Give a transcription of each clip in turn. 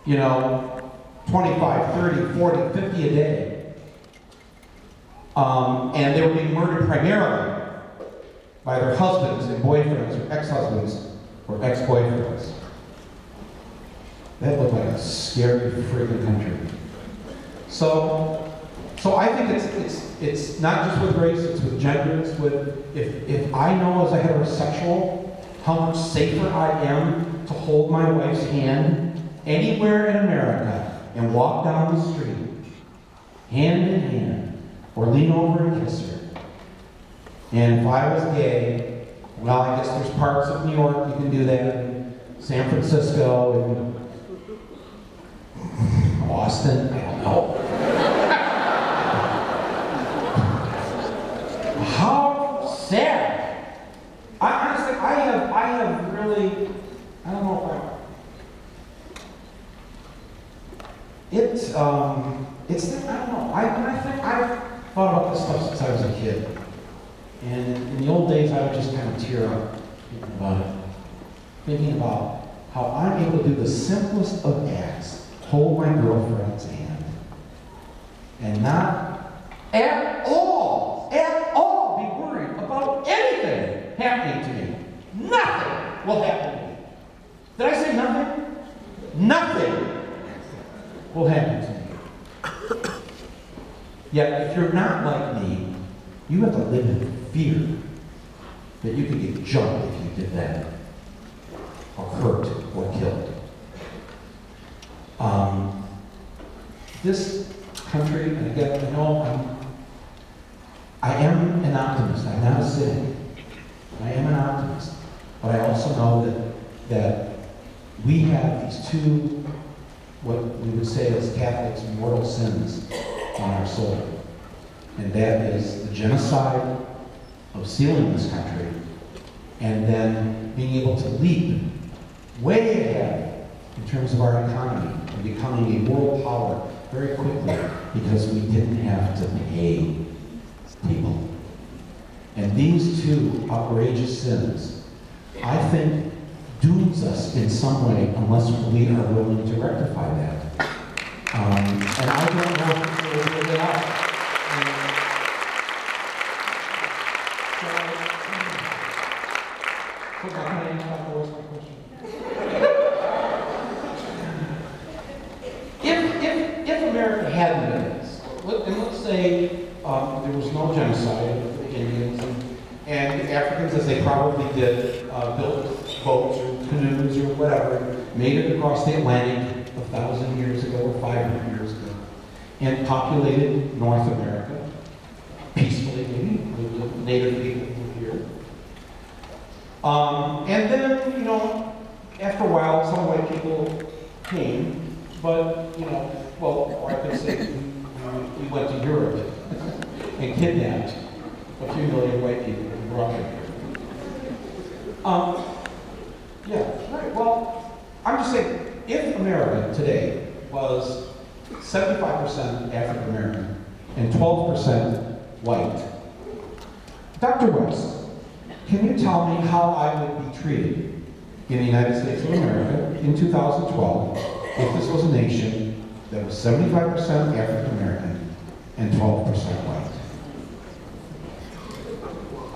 you know, 25, 30, 40, 50 a day. And they were being murdered primarily by their husbands and boyfriends, or ex-husbands, or ex-boyfriends. That looked like a scary freaking country. So I think it's not just with race, it's with gender, it's with, if I know as a heterosexual how much safer I am to hold my wife's hand anywhere in America and walk down the street, hand in hand, or lean over and kiss her. And if I was gay, well, I guess there's parts of New York you can do that, in San Francisco, and Boston, I don't know. How sad! Honestly, I have really, I don't know if I don't know. I've thought about this stuff since I was a kid. And in the old days, I would just kind of tear up thinking about it. Thinking about how I'm able to do the simplest of acts, hold my girlfriend's hand, and not at all be worried about anything happening to me. Nothing will happen to me. Did I say nothing? Nothing will happen to me. Yet, if you're not like me, you have to live in fear that you could get jumped if you did that, or hurt, or killed. This country, and again, I know I am an optimist. I'm not a cynic. I am an optimist. But I also know that we have these two, what we would say as Catholics, mortal sins on our soul. And that is the genocide of stealing this country, and then being able to leap way ahead in terms of our economy and becoming a world power very quickly because we didn't have to pay people. And these two outrageous sins, I think, dooms us in some way unless we are willing to rectify that. And I don't know if we'll figure it out. If America hadn't been this, and let's say there was no genocide of the Indians, and the Africans, as they probably did, built boats or canoes or whatever, made it across the Atlantic 1,000 years ago or 500 years ago, and populated North America peacefully, maybe, with the native people who were here. And then, you know, after a while, some white people came, but, you know, well, or I could say we went to Europe and kidnapped a few million white people and brought them here. Yeah, right. Well, I'm just saying, if America today was 75% African American and 12% white, Dr. West, can you tell me how I would be treated in the United States of America in 2012 if this was a nation that was 75% African American and 12% white?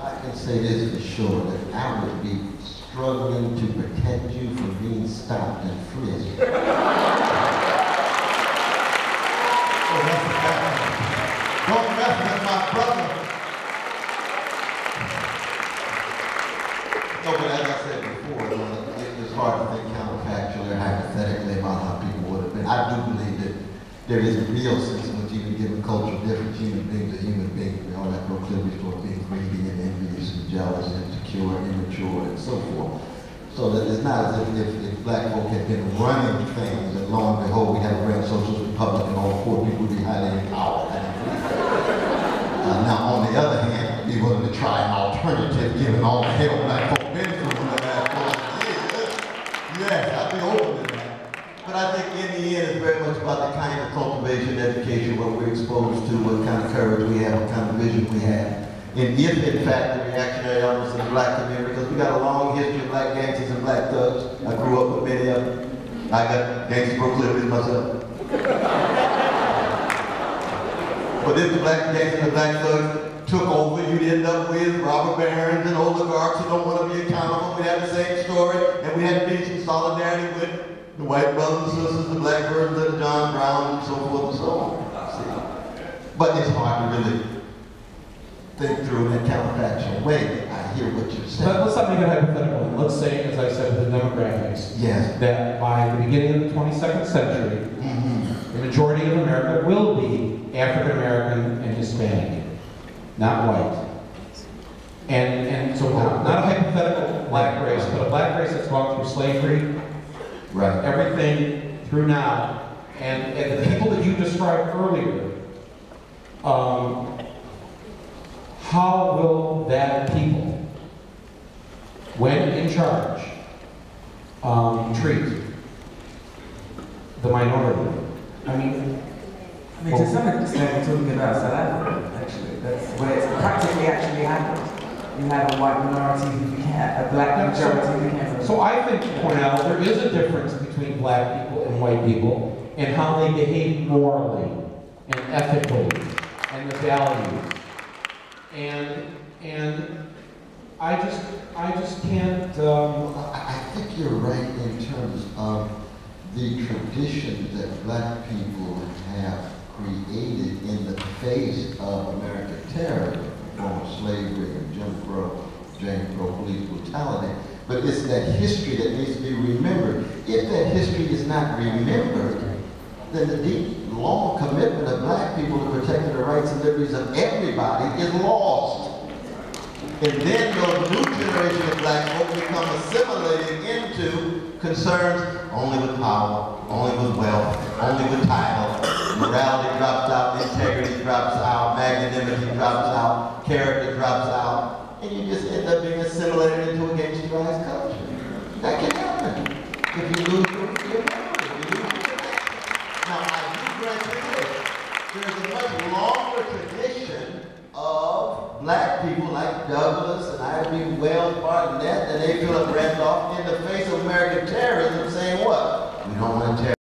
I can say this for sure, that I would be struggling to protect you from being stopped and frisked. Don't mess with my brother. No, but as I said before, it's hard to think counterfactually or hypothetically about how people would have been. I do believe that there is a real sense in which even given cultural difference, human beings are human beings. We all have proclivities toward being greedy and envious and jealous and insecure and immature and so forth. So that it's not as if black folk had been running things and lo and behold we have a grand socialist republic and all poor people would be highly empowered. Now on the other hand, I'd be willing to try an alternative given all the hell black folk been through in the last 40 years. Yes, I'd be open to that. But I think in the end it's very much about the kind of cultivation, education, what we're exposed to, what kind of courage we have, what kind of vision we have. And if in fact the reactionary elements in the black community, because we got a long history of black gangsters and black thugs, I grew up with many of them. I got gangster proclivities myself. But if the black gangsters and the black thugs took over, you'd end up with robber barons and oligarchs who don't want to be accountable. We had the same story, and we had to be some solidarity with the white brothers and sisters, the black versions of the John Brown, and so forth and so on. See? But it's hard to really think through in that counterfactual way. I hear what you're saying. Let's not make it hypothetical. Let's say, as I said, the demographics. Yes. That by the beginning of the 22nd century, the majority of America will be African American and Hispanic, not white. And so not a hypothetical black race, but a black race that's gone through slavery, right, everything through now, and the people that you described earlier. How will that people, when in charge, treat the minority? I mean, to some extent, we're talking about South Africa, actually. That's where it's practically actually happened. You have a white minority who became a black majority who became. So I think, Cornel, there is a difference between black people and white people in how they behave morally and ethically and the values. And I just can't. I think you're right in terms of the traditions that black people have created in the face of American terrorism, former slavery and Jim Crow police brutality. But it's that history that needs to be remembered. If that history is not remembered, then the deep, long commitment of black people to protecting the rights and liberties of everybody is lost. And then those new generation of black folk become assimilated into concerns only with power, only with wealth, only with title. Morality drops out, integrity drops out, magnanimity drops out, character drops out, and you just end up being assimilated into a gangsterized culture. That can happen if you lose your memory, if you lose your connection. Now, I do grant you this. There's a much longer tradition of black people like Douglas and Ivy Wells Barnett and A. Philip Randolph in the face of American terrorism saying what? We don't want to terrorize.